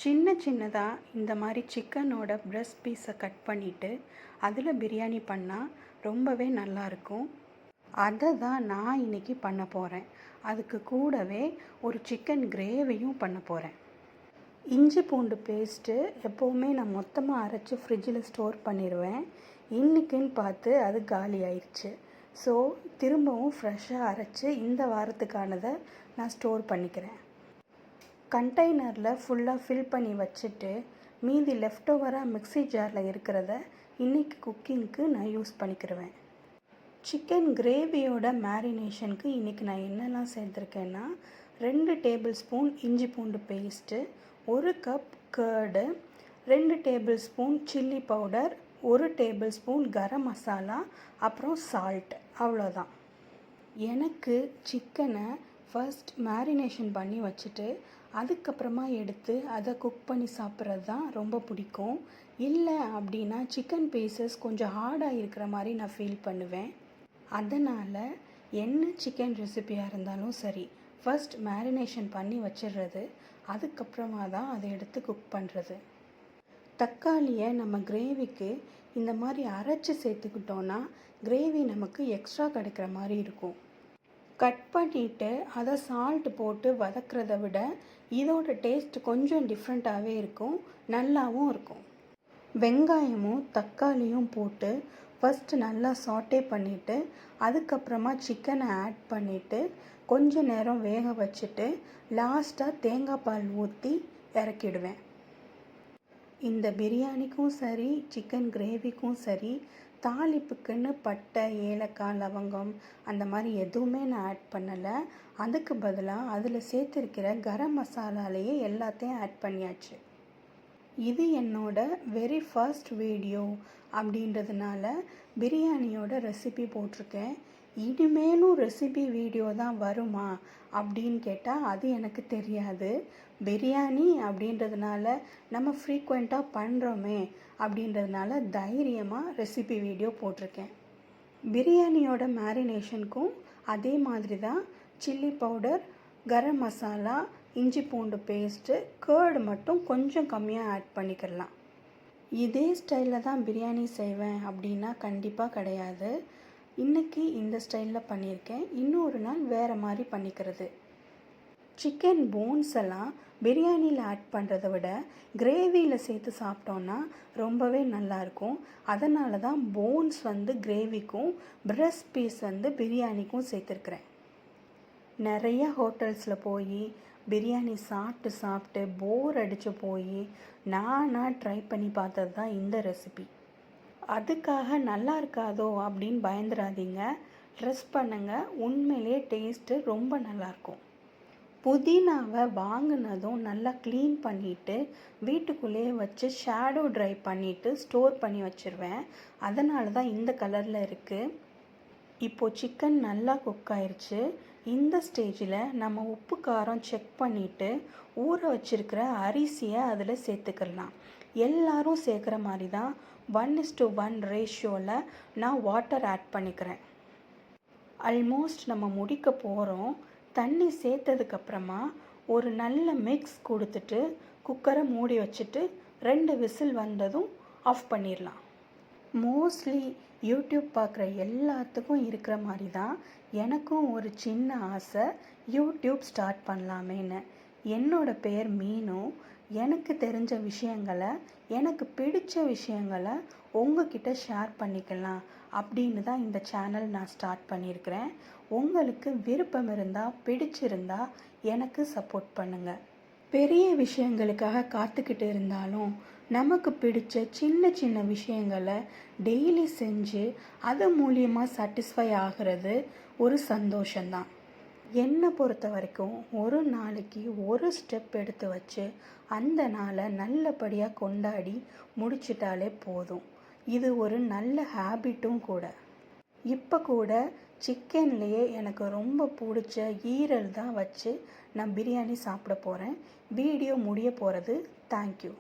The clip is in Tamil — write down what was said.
சின்ன சின்னதாக இந்த மாதிரி சிக்கனோட பிரெஸ்ட் பீஸை கட் பண்ணிவிட்டு அதில் பிரியாணி பண்ணால் ரொம்பவே நல்லாயிருக்கும். அதை தான் நான் இன்றைக்கி பண்ண போகிறேன். அதுக்கு கூடவே ஒரு சிக்கன் கிரேவியும் பண்ண போகிறேன். இஞ்சி பூண்டு பேஸ்ட்டு எப்போவுமே நான் மொத்தமாக அரைச்சி ஃப்ரிட்ஜில் ஸ்டோர் பண்ணிடுவேன். இன்றைக்குன்னு பார்த்து அது காலி ஆயிடுச்சு. ஸோ திரும்பவும் ஃப்ரெஷ்ஷாக அரைச்சி இந்த வாரத்துக்கானதை நான் ஸ்டோர் பண்ணிக்கிறேன். கண்டெய்னரில் ஃபுல்லாக ஃபில் பண்ணி வச்சுட்டு மீதி லெஃப்ட் ஓவராக மிக்ஸி ஜாரில் இருக்கிறத இன்றைக்கி குக்கிங்க்கு நான் யூஸ் பண்ணிக்கிடுவேன். சிக்கன் கிரேவியோட மேரினேஷனுக்கு இன்றைக்கி நான் என்னெல்லாம் சேர்த்துருக்கேன்னா 2 டேபிள் ஸ்பூன் இஞ்சி பூண்டு paste, 1 cup curd, 2 tablespoon chilli powder, 1 tablespoon garam masala, அப்புறம் சால்ட். அவ்வளோதான். எனக்கு சிக்கனை ஃபர்ஸ்ட் மேரினேஷன் பண்ணி வச்சுட்டு அதுக்கப்புறமா எடுத்து அதை குக் பண்ணி சாப்பிட்றது தான் ரொம்ப பிடிக்கும். இல்லை அப்படின்னா சிக்கன் பீசஸ் கொஞ்சம் ஹார்டாக இருக்கிற மாதிரி நான் ஃபீல் பண்ணுவேன். அதனால் என்ன சிக்கன் ரெசிபியாக இருந்தாலும் சரி, ஃபர்ஸ்ட் மேரினேஷன் பண்ணி வச்சிடுறது, அதுக்கப்புறமா தான் அதை எடுத்து குக் பண்ணுறது. தக்காளியை நம்ம கிரேவிக்கு இந்த மாதிரி அரைச்சி சேர்த்துக்கிட்டோன்னா கிரேவி நமக்கு எக்ஸ்ட்ரா கிடைக்கிற மாதிரி இருக்கும். கட் பண்ணிவிட்டு அதை சால்ட் போட்டு வதக்கிறத விட இதோட டேஸ்ட் கொஞ்சம் டிஃப்ரெண்ட்டாகவே இருக்கும், நல்லாவும் இருக்கும். வெங்காயமும் தக்காளியும் போட்டு ஃபஸ்ட்டு நல்லா சாட்டே பண்ணிவிட்டு அதுக்கப்புறமா சிக்கனை ஆட் பண்ணிவிட்டு கொஞ்சம் நேரம் வேக வச்சுட்டு லாஸ்ட்டாக தேங்காய் பால் ஊற்றி இறக்கிடுவேன். இந்த பிரியாணிக்கும் சரி சிக்கன் கிரேவிக்கும் சரி தாளிப்புக்குன்னு பட்டை, ஏலக்காய், லவங்கம் அந்த மாதிரி எதுவுமே நான் ஆட் பண்ணலை. அதுக்கு பதிலாக அதில் சேர்த்துருக்கிற கரம் மசாலாலேயே எல்லாத்தையும் ஆட் பண்ணியாச்சு. இது என்னோட வெரி ஃபர்ஸ்ட் வீடியோ அப்படின்றதுனால பிரியாணியோட ரெசிபி போட்டிருக்கேன். இனிமேலும் ரெசிபி வீடியோ தான் வருமா அப்படின்னு கேட்டால் அது எனக்கு தெரியாது. பிரியாணி அப்படின்றதுனால நம்ம ஃப்ரீக்வெண்ட்டாக பண்ணுறோமே அப்படின்றதுனால தைரியமாக ரெசிபி வீடியோ போட்டிருக்கேன். பிரியாணியோட மேரினேஷனுக்கும் அதே மாதிரி தான் சில்லி பவுடர், கரம் மசாலா, இஞ்சி பூண்டு பேஸ்ட்டு, கர்டு மட்டும் கொஞ்சம் கம்மியாக ஆட் பண்ணிக்கலாம். இதே ஸ்டைலில் தான் பிரியாணி செய்வேன் அப்படின்னா கண்டிப்பாக கிடையாது. இன்றைக்கி இந்த ஸ்டைலில் பண்ணியிருக்கேன், இன்னொரு நாள் வேறு மாதிரி பண்ணிக்கிறது. சிக்கன் போன்ஸ் எல்லாம் பிரியாணியில் ஆட் பண்ணுறத விட கிரேவியில் சேர்த்து சாப்பிட்டோன்னா ரொம்பவே நல்லாயிருக்கும். அதனால தான் போன்ஸ் கிரேவிக்கும் பிரெஸ்ட் பீஸ் பிரியாணிக்கும் சேர்த்துருக்குறேன். நிறைய ஹோட்டல்ஸில் போய் பிரியாணி சாப்பிட்டு போர் அடித்து போய் நானாக ட்ரை பண்ணி பார்த்தது தான் இந்த ரெசிபி. அதுக்காக நல்லா இருக்காதோ அப்படின்னு பயந்துடாதீங்க, ட்ரெஸ் பண்ணுங்கள், உண்மையிலே டேஸ்ட்டு ரொம்ப நல்லாயிருக்கும். புதினாவை வாங்கினதும் நல்லா க்ளீன் பண்ணிவிட்டு வீட்டுக்குள்ளேயே வச்சு ஷேடோ ட்ரை பண்ணிவிட்டு ஸ்டோர் பண்ணி வச்சுருவேன். அதனால தான் இந்த கலரில் இருக்குது. இப்போது சிக்கன் நல்லா குக் ஆயிடுச்சு. இந்த ஸ்டேஜில் நம்ம உப்பு காரம் செக் பண்ணிவிட்டு ஊற வச்சுருக்கிற அரிசியை அதில் சேர்த்துக்கலாம். எல்லாரும் சேர்க்குற மாதிரி தான் 1:1 ரேஷியோவில் நான் வாட்டர் ஆட் பண்ணிக்கிறேன். ஆல்மோஸ்ட் நம்ம முடிக்க போகிறோம். தண்ணி சேர்த்ததுக்கப்புறமா ஒரு நல்ல மிக்ஸ் கொடுத்துட்டு குக்கரை மூடி வச்சுட்டு 2 விசில் வந்ததும் ஆஃப் பண்ணிடலாம். மோஸ்ட்லி யூடியூப் பார்க்குற எல்லாத்துக்கும் இருக்கிற மாதிரி தான் எனக்கும் ஒரு சின்ன ஆசை, யூடியூப் ஸ்டார்ட் பண்ணலாமேன்னு. என்னோட பேர் மீனு. எனக்கு தெரிஞ்ச விஷயங்களை, எனக்கு பிடிச்ச விஷயங்களை உங்ககிட்ட ஷேர் பண்ணிக்கலாம் அப்படின்னு தான் இந்த சேனல் நான் ஸ்டார்ட் பண்ணியிருக்கிறேன். உங்களுக்கு விருப்பம் இருந்தால், பிடிச்சிருந்தா எனக்கு சப்போர்ட் பண்ணுங்கள். பெரிய விஷயங்களுக்காக காத்துக்கிட்டு இருந்தாலும் நமக்கு பிடிச்ச சின்ன சின்ன விஷயங்களை டெய்லி செஞ்சு அது மூலியமாக சாட்டிஸ்ஃபை ஆகிறது ஒரு சந்தோஷந்தான். என்னை பொறுத்த வரைக்கும் ஒரு நாளைக்கு ஒரு ஸ்டெப் எடுத்து வச்சு அந்த நாளை நல்லபடியாக கொண்டாடி முடிச்சிட்டாலே போதும். இது ஒரு நல்ல ஹேபிட்டும் கூட. இப்போ கூட சிக்கன்லேயே எனக்கு ரொம்ப பிடிச்ச ஈரல் தான் வச்சு நான் பிரியாணி சாப்பிட போகிறேன். வீடியோ முடிய போகிறது. தேங்க்யூ.